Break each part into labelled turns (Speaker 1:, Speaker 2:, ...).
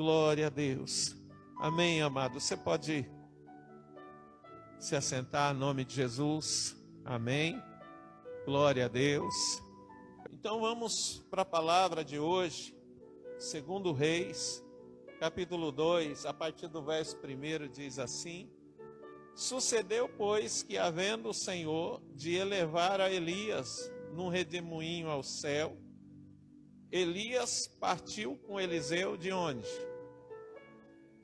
Speaker 1: Glória a Deus. Amém, amado. Você pode se assentar em nome de Jesus. Amém. Glória a Deus. Então vamos para a palavra de hoje, 2 Reis, capítulo 2, a partir do verso 1, diz assim: Sucedeu, pois, que havendo o Senhor de elevar a Elias num redemoinho ao céu, Elias partiu com Eliseu de onde?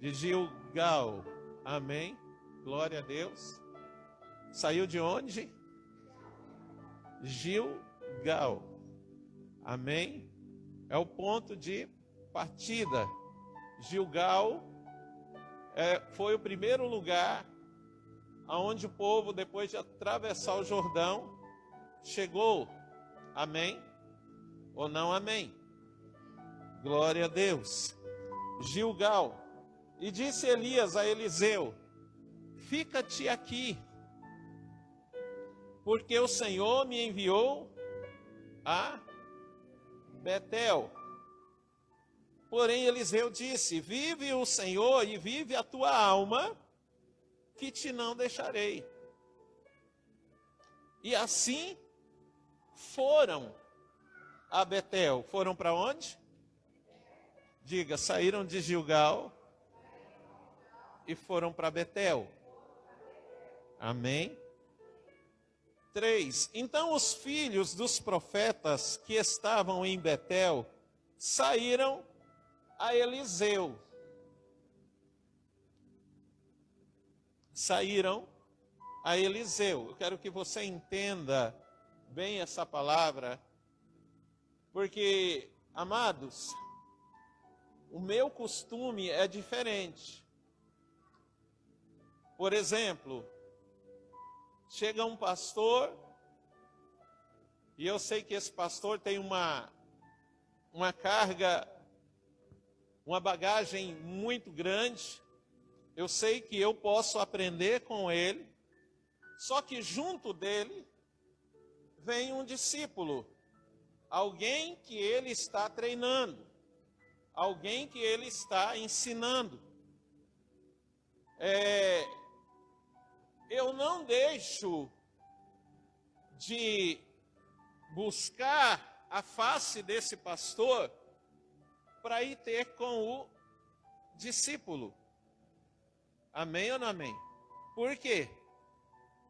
Speaker 1: De Gilgal. Amém. Glória a Deus. Saiu de onde? Gilgal. Amém. É o ponto de partida. Gilgal foi o primeiro lugar aonde o povo, depois de atravessar o Jordão, chegou. Amém? Ou não amém? Glória a Deus. Gilgal. E disse Elias a Eliseu: Fica-te aqui, porque o Senhor me enviou a Betel. Porém Eliseu disse: Vive o Senhor e vive a tua alma, que te não deixarei. E assim foram a Betel. Foram para onde? Diga, saíram de Gilgal e foram para Betel. Amém? 3. Então os filhos dos profetas que estavam em Betel saíram a Eliseu. Saíram a Eliseu. Eu quero que você entenda bem essa palavra, porque, amados, o meu costume é diferente. Por exemplo, chega um pastor, e eu sei que esse pastor tem uma carga, uma bagagem muito grande. Eu sei que eu posso aprender com ele, só que junto dele vem um discípulo, alguém que ele está treinando, alguém que ele está ensinando. Eu não deixo de buscar a face desse pastor para ir ter com o discípulo. Amém ou não amém? Por quê?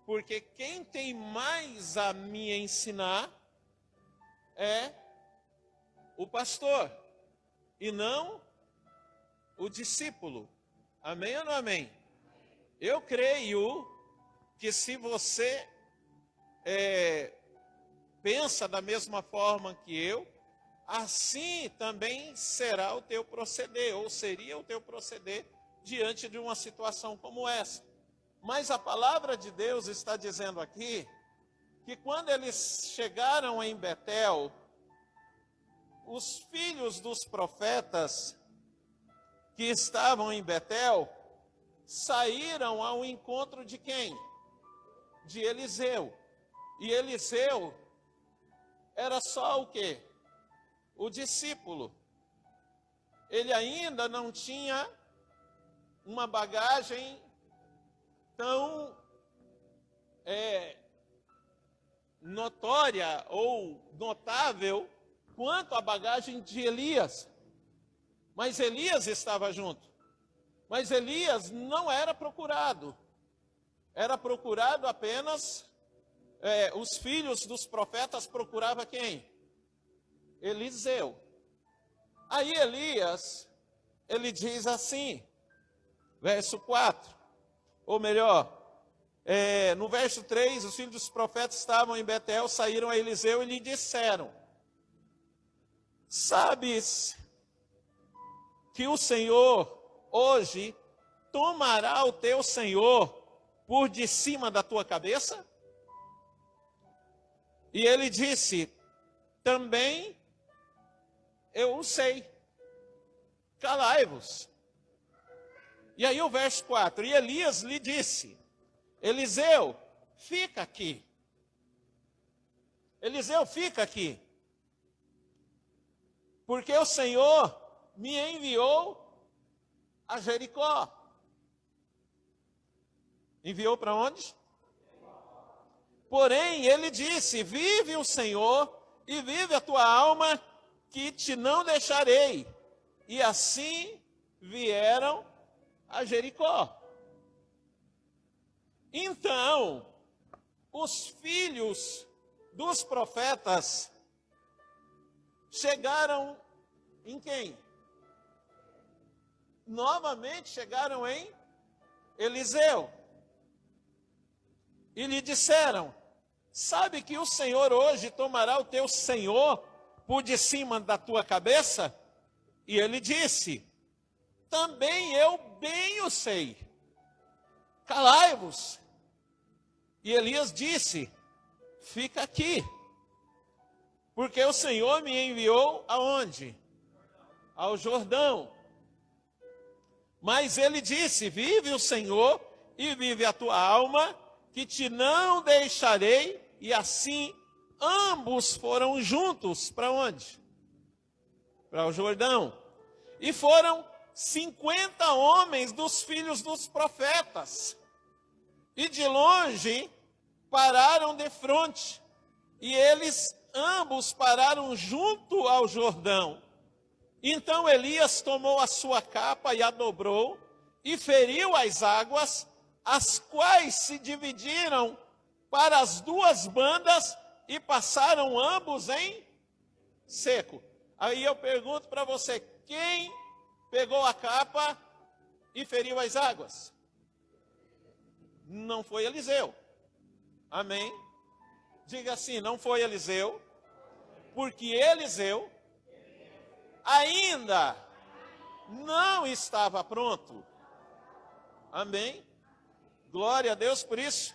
Speaker 1: Porque quem tem mais a me ensinar é o pastor e não o discípulo. Amém ou não amém? Eu creio que se você pensa da mesma forma que eu, assim também será o teu proceder, ou seria o teu proceder diante de uma situação como essa. Mas a palavra de Deus está dizendo aqui que quando eles chegaram em Betel, os filhos dos profetas que estavam em Betel saíram ao encontro de quem? De Eliseu. E Eliseu era só o quê? O discípulo. Ele ainda não tinha uma bagagem tão notória ou notável quanto a bagagem de Elias. Mas Elias estava junto. Mas Elias não era procurado. Era procurado apenas, os filhos dos profetas procuravam quem? Eliseu. Aí Elias, ele diz assim, verso 4, ou melhor, no verso 3, os filhos dos profetas estavam em Betel, saíram a Eliseu e lhe disseram: Sabes que o Senhor hoje tomará o teu senhor por de cima da tua cabeça? E ele disse: Também eu o sei, calai-vos. E aí o verso 4, e Elias lhe disse: Eliseu, fica aqui. Eliseu, fica aqui, porque o Senhor me enviou a Jericó. Enviou para onde? Porém, ele disse: vive o Senhor e vive a tua alma, que te não deixarei. E assim vieram a Jericó. Então, os filhos dos profetas chegaram em quem? Novamente chegaram em Eliseu. E lhe disseram: sabe que o Senhor hoje tomará o teu senhor por de cima da tua cabeça? E ele disse: também eu bem o sei. Calai-vos. E Elias disse: fica aqui, porque o Senhor me enviou aonde? Ao Jordão. Mas ele disse: vive o Senhor e vive a tua alma, que te não deixarei. E assim ambos foram juntos para onde? Para o Jordão. E foram 50 homens dos filhos dos profetas. E de longe pararam de frente. E eles ambos pararam junto ao Jordão. Então Elias tomou a sua capa e a dobrou, e feriu as águas, as quais se dividiram para as duas bandas, e passaram ambos em seco. Aí eu pergunto para você: quem pegou a capa e feriu as águas? Não foi Eliseu. Amém? Diga assim: não foi Eliseu, porque Eliseu ainda não estava pronto. Amém? Glória a Deus por isso.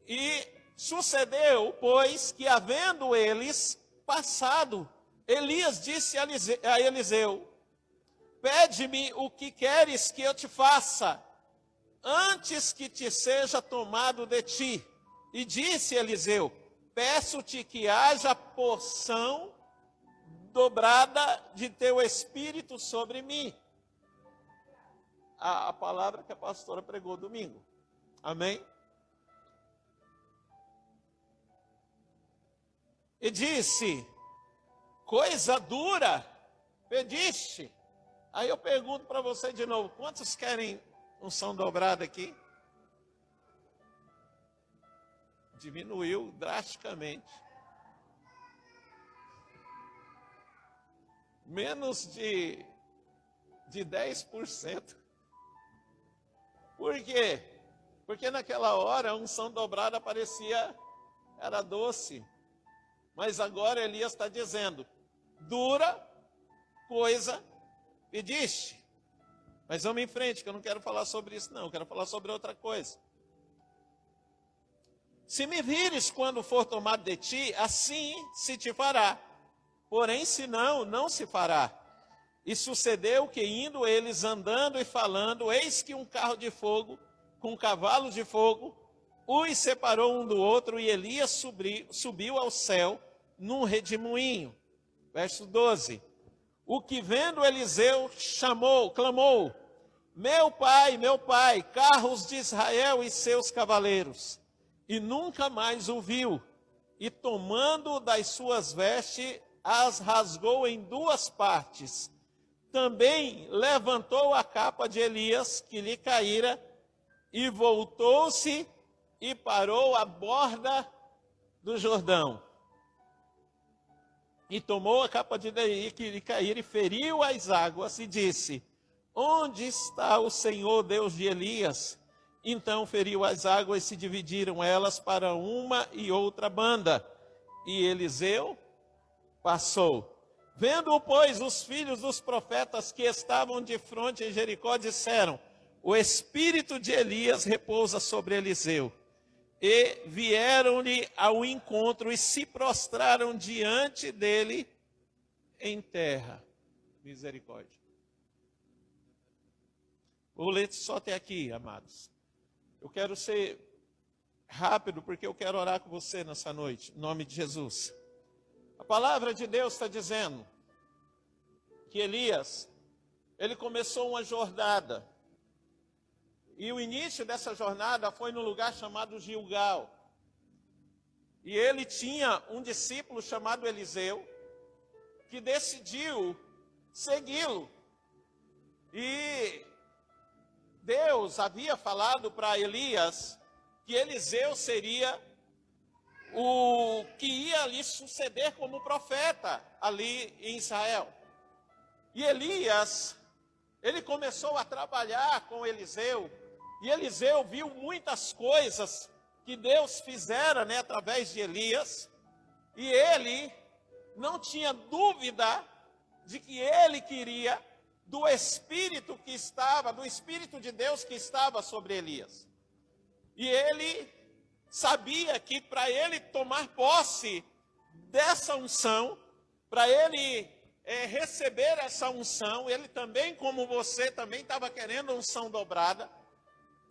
Speaker 1: E sucedeu, pois, que havendo eles passado, Elias disse a Eliseu: pede-me o que queres que eu te faça, antes que te seja tomado de ti. E disse Eliseu: peço-te que haja porção dobrada de teu espírito sobre mim. A palavra que a pastora pregou domingo. Amém? E disse: coisa dura pediste. Aí eu pergunto para você de novo: quantos querem unção dobrada aqui? Diminuiu drasticamente. Menos de 10%. Por quê? Porque naquela hora a unção dobrada era doce. Mas agora Elias está dizendo: dura coisa pediste. Mas vamos em frente, que eu não quero falar sobre isso não, eu quero falar sobre outra coisa. Se me vires quando for tomado de ti, assim se te fará. Porém, se não, não se fará. E sucedeu que, indo eles andando e falando, eis que um carro de fogo, com cavalos de fogo, os separou um do outro, e Elias subiu ao céu num redemoinho. Verso 12. O que vendo Eliseu clamou: meu pai, carros de Israel e seus cavaleiros. E nunca mais o viu. E tomando das suas vestes, as rasgou em duas partes. Também levantou a capa de Elias, que lhe caíra, e voltou-se e parou à borda do Jordão. E tomou a capa de Elias, que lhe caíra, e feriu as águas, e disse: onde está o Senhor Deus de Elias? Então feriu as águas, e se dividiram elas para uma e outra banda. E Eliseu passou. Vendo, pois, os filhos dos profetas que estavam de frente em Jericó, disseram: o espírito de Elias repousa sobre Eliseu. E vieram-lhe ao encontro e se prostraram diante dele em terra. Misericórdia. Vou ler só até aqui, amados. Eu quero ser rápido, porque eu quero orar com você nessa noite, em nome de Jesus. A palavra de Deus está dizendo que Elias, ele começou uma jornada. E o início dessa jornada foi num lugar chamado Gilgal. E ele tinha um discípulo chamado Eliseu, que decidiu segui-lo. E Deus havia falado para Elias que Eliseu seria o que ia lhe suceder como profeta ali em Israel. E Elias, ele começou a trabalhar com Eliseu, e Eliseu viu muitas coisas que Deus fizera, através de Elias, e ele não tinha dúvida de que ele queria do Espírito de Deus que estava sobre Elias. E ele sabia que para ele tomar posse dessa unção, para ele receber essa unção, ele também, como você, também estava querendo a unção dobrada,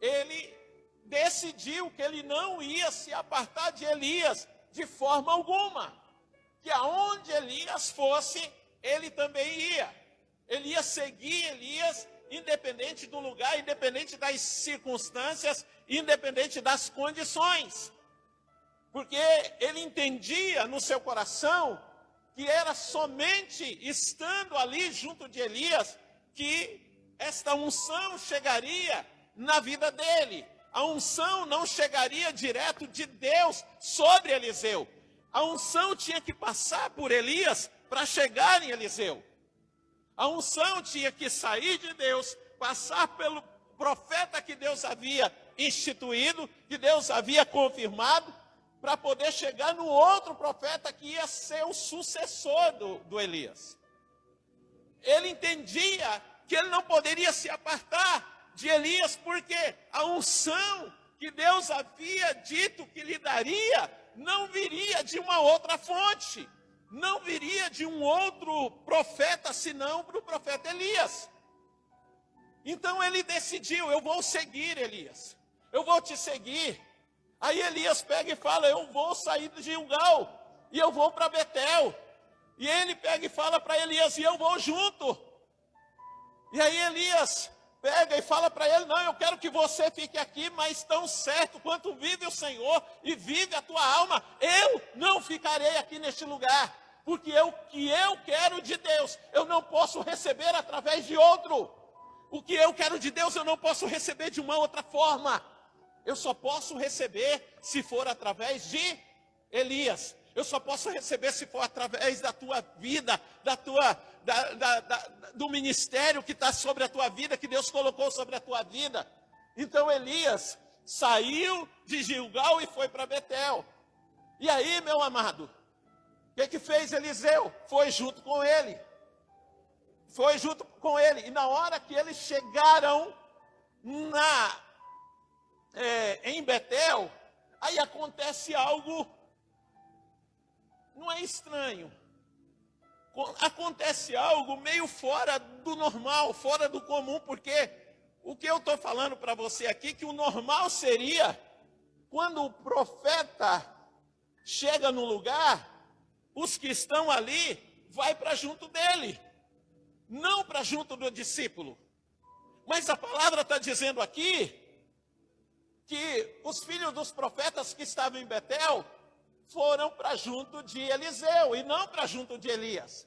Speaker 1: ele decidiu que ele não ia se apartar de Elias de forma alguma, que aonde Elias fosse, ele também ia. Ele ia seguir Elias, independente do lugar, independente das circunstâncias, independente das condições. Porque ele entendia no seu coração que era somente estando ali junto de Elias que esta unção chegaria na vida dele. A unção não chegaria direto de Deus sobre Eliseu. A unção tinha que passar por Elias para chegar em Eliseu. A unção tinha que sair de Deus, passar pelo profeta que Deus havia instituído, que Deus havia confirmado, para poder chegar no outro profeta que ia ser o sucessor do Elias. Ele entendia que ele não poderia se apartar de Elias, porque a unção que Deus havia dito que lhe daria não viria de uma outra fonte, não viria de um outro profeta, senão para o profeta Elias. Então ele decidiu: eu vou seguir Elias, eu vou te seguir. Aí Elias pega e fala: eu vou sair de Gilgal e eu vou para Betel. E ele pega e fala para Elias: e eu vou junto. E aí Elias pega e fala para ele: não, eu quero que você fique aqui, mas tão certo quanto vive o Senhor e vive a tua alma, eu não ficarei aqui neste lugar, porque o que eu quero de Deus, eu não posso receber através de outro. O que eu quero de Deus, eu não posso receber de uma outra forma. Eu só posso receber se for através de Elias. Eu só posso receber se for através da tua vida, do ministério que está sobre a tua vida, que Deus colocou sobre a tua vida. Então Elias saiu de Gilgal e foi para Betel. E aí, meu amado, o que fez Eliseu? Foi junto com ele. Foi junto com ele. E na hora que eles chegaram em Betel, aí acontece algo, não é estranho, acontece algo meio fora do normal, fora do comum, porque o que eu estou falando para você aqui, que o normal seria, quando o profeta chega no lugar, os que estão ali, vai para junto dele, não para junto do discípulo. Mas a palavra está dizendo aqui, que os filhos dos profetas que estavam em Betel foram para junto de Eliseu e não para junto de Elias.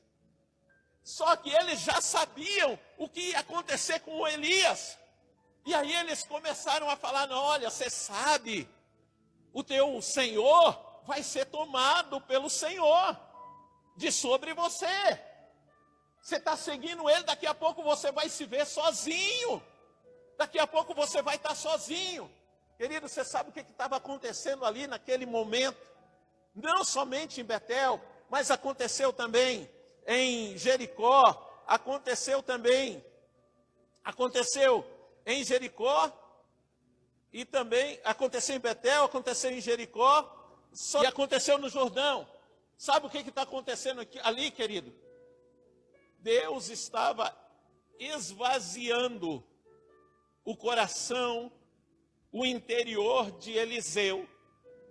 Speaker 1: Só que eles já sabiam o que ia acontecer com o Elias. E aí eles começaram a falar: não, olha, você sabe, o teu Senhor vai ser tomado pelo Senhor de sobre você. Você está seguindo ele, daqui a pouco você vai se ver sozinho. Daqui a pouco você vai estar sozinho. Querido, você sabe o que estava acontecendo ali naquele momento? Não somente em Betel, mas aconteceu também em Jericó, aconteceu em Jericó, e também aconteceu em Betel, aconteceu em Jericó, e aconteceu no Jordão. Sabe o que está acontecendo ali, querido? Deus estava esvaziando o coração, o interior de Eliseu,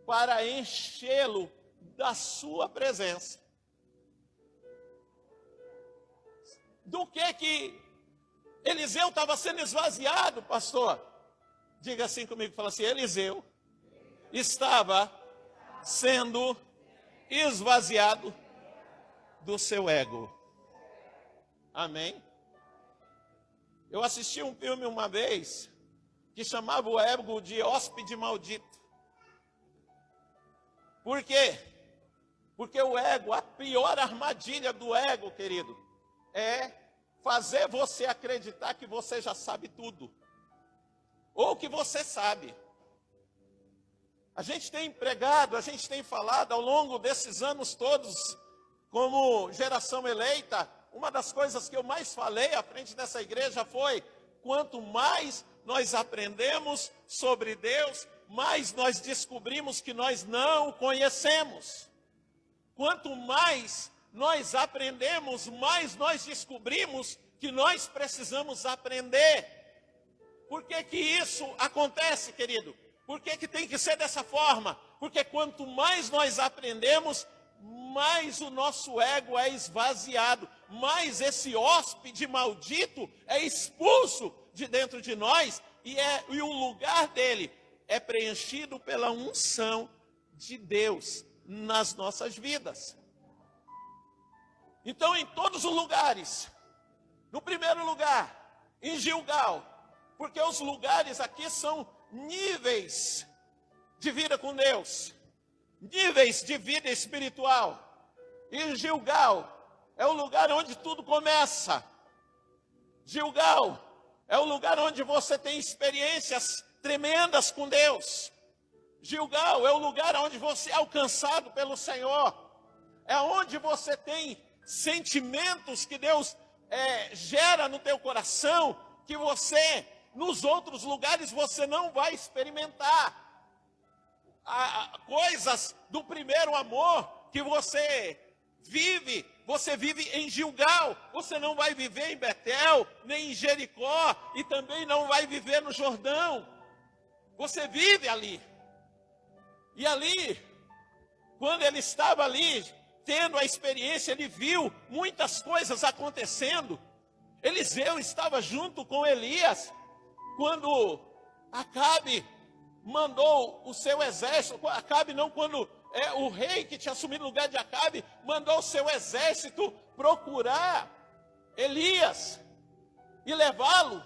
Speaker 1: para enchê-lo da sua presença. do que Eliseu estava sendo esvaziado, pastor? Diga assim comigo, fala assim, Eliseu estava sendo esvaziado do seu ego. Amém? Eu assisti um filme uma vez que chamava o ego de hóspede maldito. Por quê? Porque o ego, a pior armadilha do ego, querido, é fazer você acreditar que você já sabe tudo. Ou que você sabe. A gente tem pregado, a gente tem falado ao longo desses anos todos, como geração eleita, uma das coisas que eu mais falei à frente dessa igreja foi: quanto mais nós aprendemos sobre Deus, mais nós descobrimos que nós não o conhecemos. Quanto mais nós aprendemos, mais nós descobrimos que nós precisamos aprender. Por que que isso acontece, querido? Por que que tem que ser dessa forma? Porque quanto mais nós aprendemos, mais o nosso ego é esvaziado, mais esse hóspede maldito é expulso de dentro de nós e o lugar dele é preenchido pela unção de Deus nas nossas vidas. Então, em todos os lugares, no primeiro lugar, em Gilgal, porque os lugares aqui são níveis de vida com Deus, níveis de vida espiritual. E Gilgal é o lugar onde tudo começa. Gilgal é o lugar onde você tem experiências tremendas com Deus. Gilgal é o lugar onde você é alcançado pelo Senhor. É onde você tem sentimentos que Deus gera no teu coração, que você, nos outros lugares, você não vai experimentar. Coisas do primeiro amor que você vive em Gilgal. Você não vai viver em Betel, nem em Jericó, e também não vai viver no Jordão. Você vive ali. E ali, quando ele estava ali, tendo a experiência, ele viu muitas coisas acontecendo. Eliseu estava junto com Elias, quando Acabe mandou o seu exército, quando o rei que tinha assumido o lugar de Acabe, mandou o seu exército procurar Elias e levá-lo.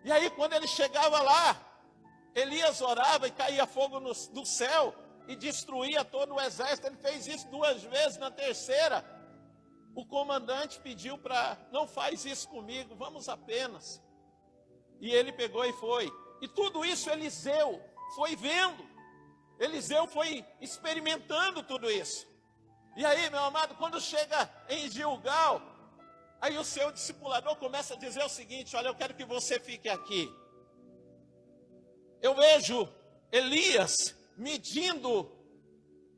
Speaker 1: E aí quando ele chegava lá, Elias orava e caía fogo do céu e destruía todo o exército. Ele fez isso 2 vezes, na terceira o comandante pediu para: não faz isso comigo, vamos apenas. E ele pegou e foi. E tudo isso Eliseu foi vendo. Eliseu foi experimentando tudo isso. E aí, meu amado, quando chega em Gilgal, aí o seu discipulador começa a dizer o seguinte: olha, eu quero que você fique aqui. Eu vejo Elias medindo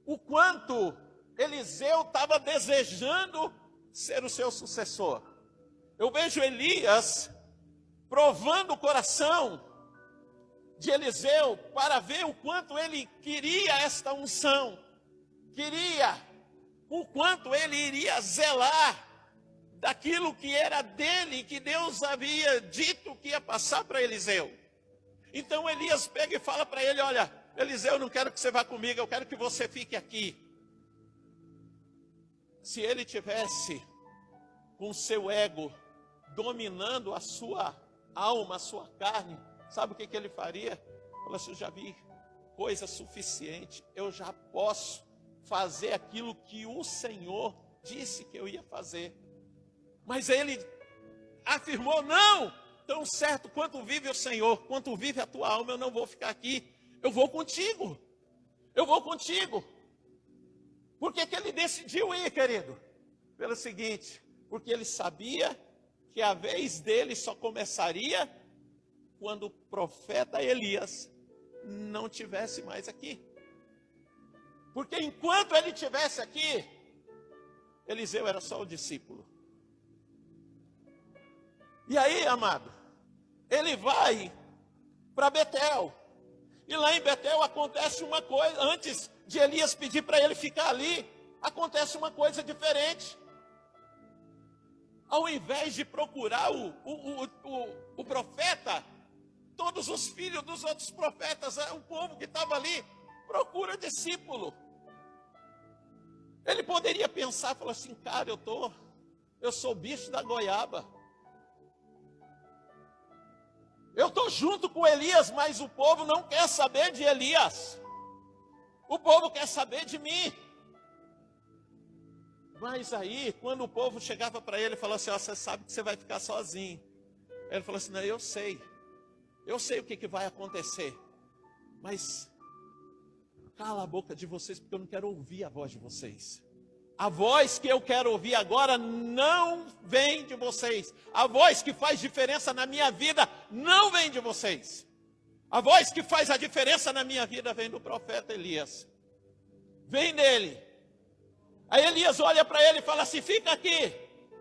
Speaker 1: o quanto Eliseu estava desejando ser o seu sucessor. Eu vejo Elias provando o coração de Eliseu para ver o quanto ele queria esta unção, queria o quanto ele iria zelar daquilo que era dele, que Deus havia dito que ia passar para Eliseu. Então Elias pega e fala para ele: olha, Eliseu, eu não quero que você vá comigo, eu quero que você fique aqui. Se ele tivesse com o seu ego dominando a sua alma, a sua carne, sabe o que ele faria? Fala assim: eu já vi coisa suficiente, eu já posso fazer aquilo que o Senhor disse que eu ia fazer. Mas ele afirmou: não, tão certo quanto vive o Senhor, quanto vive a tua alma, eu não vou ficar aqui, eu vou contigo, eu vou contigo. Por que ele decidiu ir, querido? Pelo seguinte: porque ele sabia que a vez dele só começaria quando o profeta Elias não tivesse mais aqui. Porque enquanto ele estivesse aqui, Eliseu era só o discípulo. E aí, amado, ele vai para Betel. E lá em Betel acontece uma coisa. Antes de Elias pedir para ele ficar ali, acontece uma coisa diferente. Ao invés de procurar o profeta, todos os filhos dos outros profetas, o povo que estava ali, procura discípulo. Ele poderia pensar, falar assim, cara, eu sou o bicho da goiaba. Eu estou junto com Elias, mas o povo não quer saber de Elias. O povo quer saber de mim. Mas aí, quando o povo chegava para ele e falava assim, você sabe que você vai ficar sozinho. Ele falou assim, não, eu sei o que vai acontecer. Mas cala a boca de vocês, porque eu não quero ouvir a voz de vocês. A voz que eu quero ouvir agora não vem de vocês. A voz que faz diferença na minha vida não vem de vocês. A voz que faz a diferença na minha vida vem do profeta Elias. Vem dele. Aí Elias olha para ele e fala assim, fica aqui.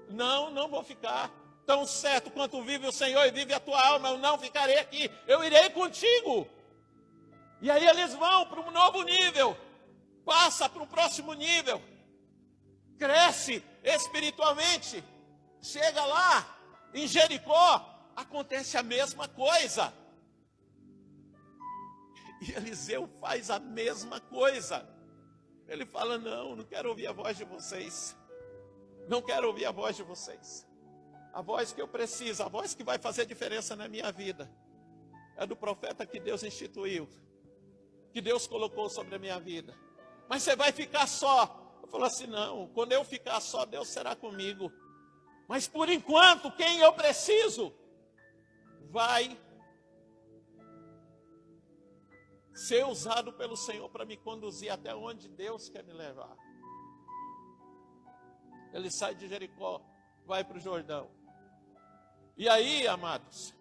Speaker 1: Não vou ficar. Tão certo quanto vive o Senhor e vive a tua alma, eu não ficarei aqui. Eu irei contigo. E aí eles vão para um novo nível. Passa para um próximo nível. Cresce espiritualmente. Chega lá, em Jericó, acontece a mesma coisa. E Eliseu faz a mesma coisa. Ele fala, não quero ouvir a voz de vocês. Não quero ouvir a voz de vocês. A voz que eu preciso, a voz que vai fazer diferença na minha vida, é do profeta que Deus instituiu, que Deus colocou sobre a minha vida. Mas você vai ficar só. Eu falo assim, não, quando eu ficar só, Deus será comigo. Mas por enquanto, quem eu preciso, vai ser usado pelo Senhor para me conduzir até onde Deus quer me levar. Ele sai de Jericó, vai para o Jordão. E aí, amados,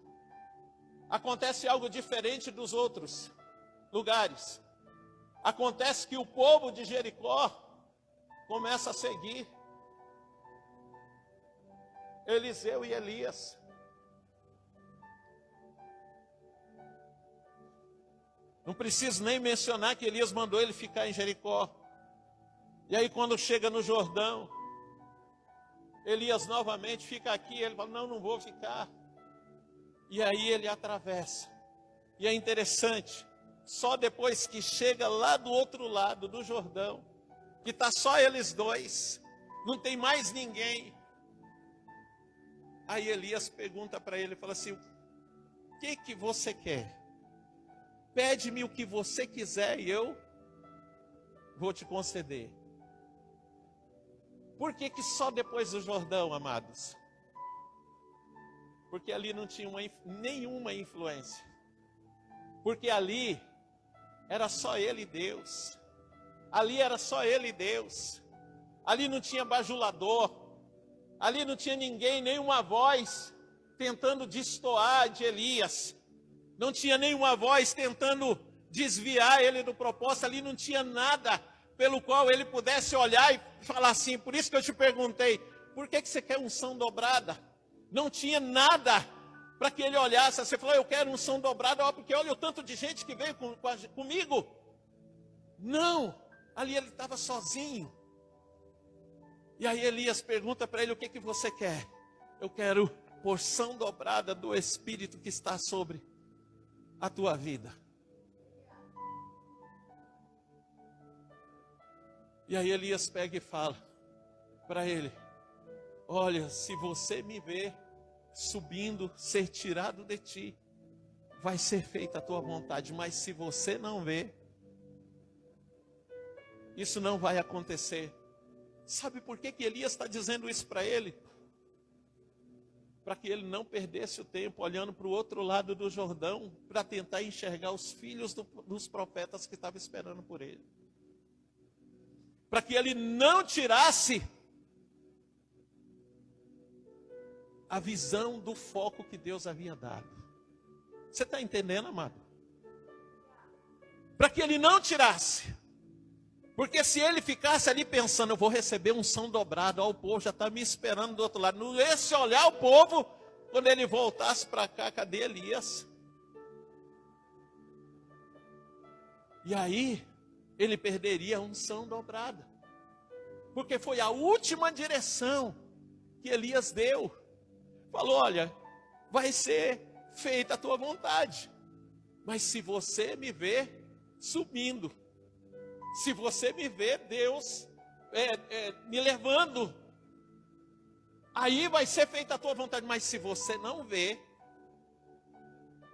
Speaker 1: acontece algo diferente dos outros lugares. Acontece que o povo de Jericó começa a seguir Eliseu e Elias. Não preciso nem mencionar que Elias mandou ele ficar em Jericó. E aí quando chega no Jordão, Elias novamente fica aqui. Ele fala, não vou ficar. E aí ele atravessa. E é interessante, só depois que chega lá do outro lado do Jordão, que está só eles dois, não tem mais ninguém. Aí Elias pergunta para ele, fala assim, o que você quer? Pede-me o que você quiser e eu vou te conceder. Por que só depois do Jordão, amados? Porque ali não tinha nenhuma influência. Porque ali era só ele e Deus. Ali era só ele e Deus. Ali não tinha bajulador. Ali não tinha ninguém, nenhuma voz tentando destoar de Elias. Não tinha nenhuma voz tentando desviar ele do propósito. Ali não tinha nada pelo qual ele pudesse olhar e falar assim. Por isso que eu te perguntei, por que você quer unção dobrada? Não tinha nada para que ele olhasse. Você falou, eu quero unção dobrada, porque olha o tanto de gente que veio comigo. Não, ali ele estava sozinho. E aí Elias pergunta para ele, o que você quer? Eu quero porção dobrada do Espírito que está sobre a tua vida. E aí Elias pega e fala para ele, olha, se você me ver subindo, ser tirado de ti, vai ser feita a tua vontade, mas se você não ver, isso não vai acontecer. Sabe por que Elias está dizendo isso para ele? Para que ele não perdesse o tempo olhando para o outro lado do Jordão, para tentar enxergar os filhos dos profetas que estavam esperando por ele. Para que ele não tirasse a visão do foco que Deus havia dado. Você está entendendo, amado? Para que ele não tirasse. Porque se ele ficasse ali pensando, eu vou receber unção dobrada, ó, o povo já está me esperando do outro lado. Não esse olhar o povo, quando ele voltasse para cá, cadê Elias? E aí, ele perderia a unção dobrada. Porque foi a última direção que Elias deu. Falou: olha, vai ser feita a tua vontade. Mas se você me ver subindo, se você me ver Deus me levando, aí vai ser feita a tua vontade. Mas se você não ver,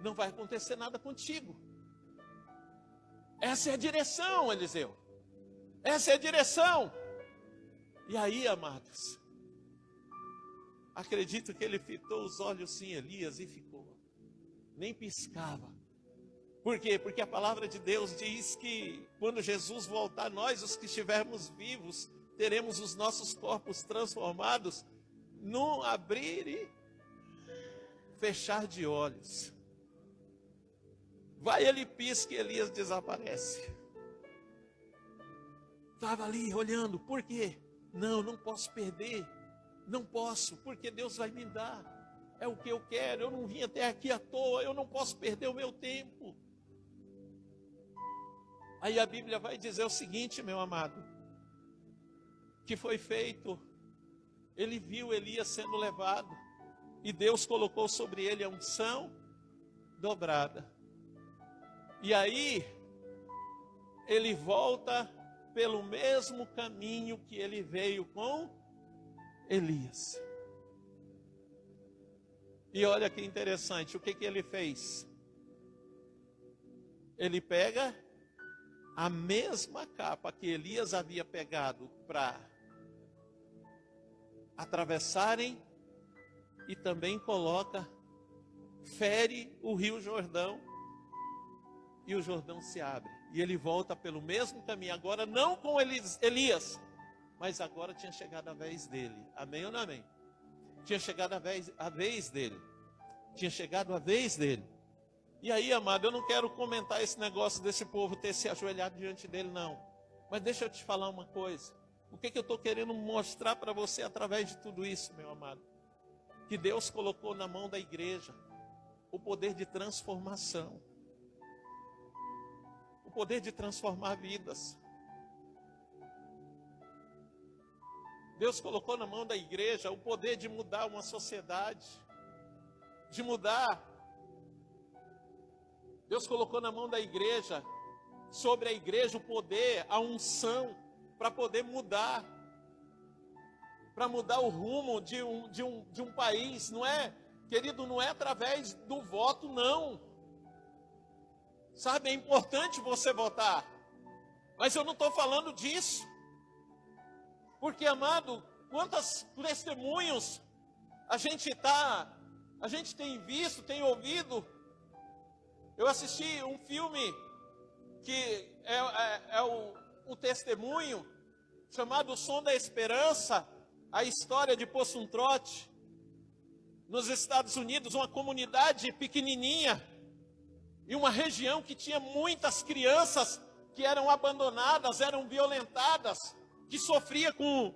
Speaker 1: não vai acontecer nada contigo. Essa é a direção, Eliseu. Essa é a direção. E aí, amados, acredito que ele fitou os olhos em Elias e ficou. Nem piscava. Por quê? Porque a palavra de Deus diz que quando Jesus voltar, nós, os que estivermos vivos, teremos os nossos corpos transformados num abrir e fechar de olhos. Vai, ele pisca e Elias desaparece. Estava ali olhando, por quê? Não posso perder, não posso, porque Deus vai me dar, é o que eu quero, eu não vim até aqui à toa, eu não posso perder o meu tempo. Aí a Bíblia vai dizer o seguinte, meu amado, que foi feito, ele viu Elias sendo levado, e Deus colocou sobre ele a unção dobrada. E aí, ele volta pelo mesmo caminho que ele veio com Elias. E olha que interessante, o que ele fez? Ele pega a mesma capa que Elias havia pegado para atravessarem e também coloca, fere o rio Jordão e o Jordão se abre. E ele volta pelo mesmo caminho, agora não com Elias, mas agora tinha chegado a vez dele. Amém ou não amém? Tinha chegado a vez dele. Tinha chegado a vez dele. E aí, amado, eu não quero comentar esse negócio desse povo ter se ajoelhado diante dele, não. Mas deixa eu te falar uma coisa. O que eu estou querendo mostrar para você através de tudo isso, meu amado? Que Deus colocou na mão da igreja o poder de transformação. O poder de transformar vidas. Deus colocou na mão da igreja o poder de mudar uma sociedade. De mudar. Deus colocou na mão da igreja, sobre a igreja, o poder, a unção, para poder mudar. Para mudar o rumo de um país. Não é, querido, não é através do voto, não. Sabe, é importante você votar. Mas eu não estou falando disso. Porque, amado, quantos testemunhos a gente tem visto, tem ouvido. Eu assisti um filme que é o testemunho, chamado O Som da Esperança, a história de Poço um Trote, nos Estados Unidos, uma comunidade pequenininha, e uma região que tinha muitas crianças que eram abandonadas, eram violentadas, que sofria com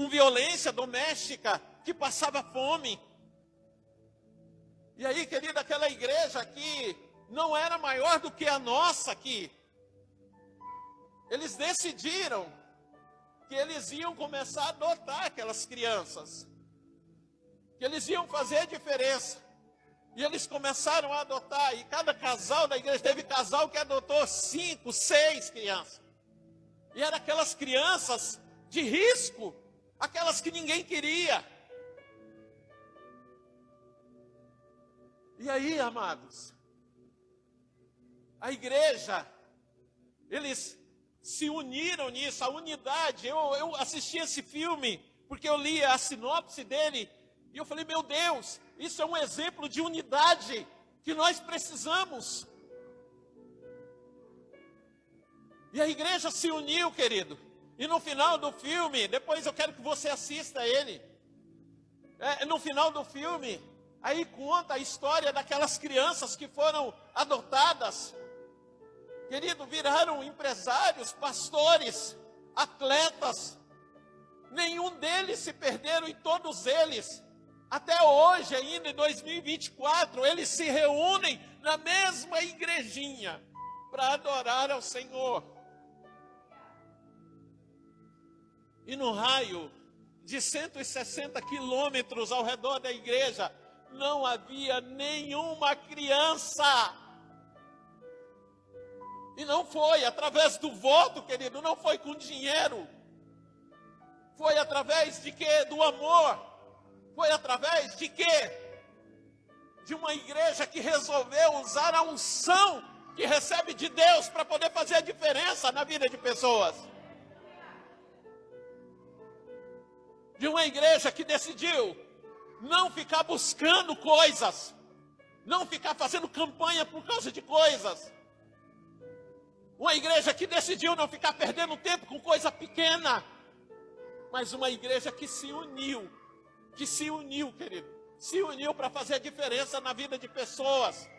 Speaker 1: violência doméstica, que passava fome. E aí, querida, aquela igreja aqui não era maior do que a nossa aqui. Eles decidiram que eles iam começar a adotar aquelas crianças, que eles iam fazer a diferença. E eles começaram a adotar, e cada casal da igreja, teve casal que adotou 5, 6 crianças. E eram aquelas crianças de risco, aquelas que ninguém queria. E aí, amados, a igreja, eles se uniram nisso, a unidade. Eu assisti esse filme, porque eu li a sinopse dele, e eu falei, meu Deus, isso é um exemplo de unidade que nós precisamos. E a igreja se uniu, querido. E no final do filme, depois eu quero que você assista ele. No final do filme, aí conta a história daquelas crianças que foram adotadas. Querido, viraram empresários, pastores, atletas. Nenhum deles se perderam e todos eles, até hoje ainda em 2024, eles se reúnem na mesma igrejinha para adorar ao Senhor. E no raio de 160 quilômetros ao redor da igreja, não havia nenhuma criança. E não foi através do voto, querido, não foi com dinheiro. Foi através de quê? Do amor. Foi através de quê? De uma igreja que resolveu usar a unção que recebe de Deus para poder fazer a diferença na vida de pessoas. De uma igreja que decidiu não ficar buscando coisas, não ficar fazendo campanha por causa de coisas. Uma igreja que decidiu não ficar perdendo tempo com coisa pequena, mas uma igreja que se uniu, querido, se uniu para fazer a diferença na vida de pessoas.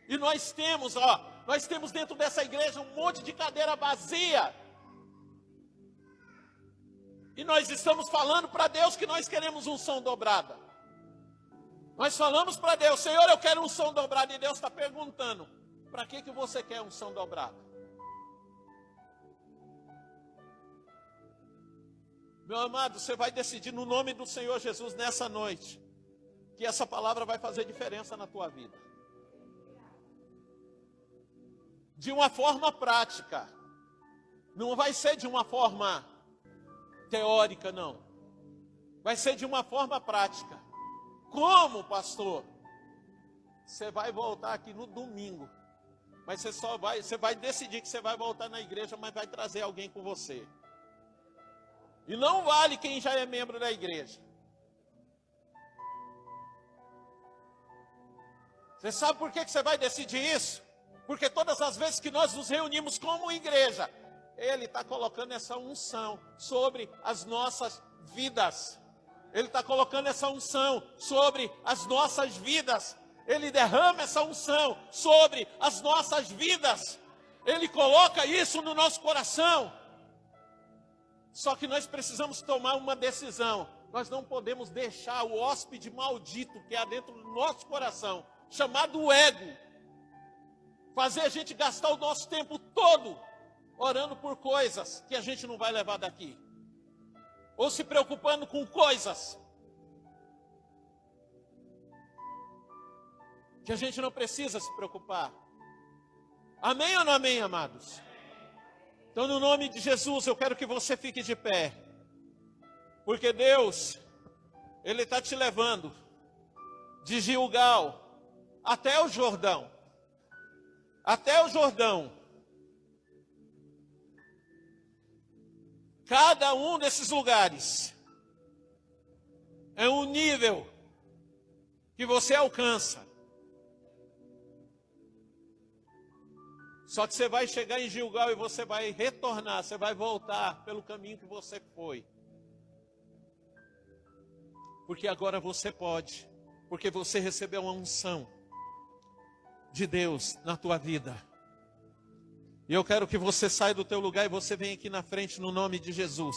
Speaker 1: E nós temos dentro dessa igreja um monte de cadeira vazia. E nós estamos falando para Deus que nós queremos unção dobrada. Nós falamos para Deus, Senhor, eu quero unção dobrada. E Deus está perguntando, para que você quer unção dobrada? Meu amado, você vai decidir no nome do Senhor Jesus nessa noite, que essa palavra vai fazer diferença na tua vida. De uma forma prática. Não vai ser de uma forma teórica, não. Vai ser de uma forma prática. Como, pastor? Você vai voltar aqui no domingo. Mas você vai decidir que você vai voltar na igreja, mas vai trazer alguém com você. E não vale quem já é membro da igreja. Você sabe por que você vai decidir isso? Porque todas as vezes que nós nos reunimos como igreja, Ele está colocando essa unção sobre as nossas vidas. Ele está colocando essa unção sobre as nossas vidas. Ele derrama essa unção sobre as nossas vidas. Ele coloca isso no nosso coração. Só que nós precisamos tomar uma decisão. Nós não podemos deixar o hóspede maldito que há dentro do nosso coração, chamado ego, fazer a gente gastar o nosso tempo todo orando por coisas que a gente não vai levar daqui. Ou se preocupando com coisas que a gente não precisa se preocupar. Amém ou não amém, amados? Então, no nome de Jesus, eu quero que você fique de pé. Porque Deus, Ele está te levando de Gilgal até o Jordão. Até o Jordão. Cada um desses lugares é um nível que você alcança. Só que você vai chegar em Gilgal e você vai retornar, você vai voltar pelo caminho que você foi. Porque agora você pode, porque você recebeu uma unção de Deus na tua vida. E eu quero que você saia do teu lugar e você venha aqui na frente no nome de Jesus.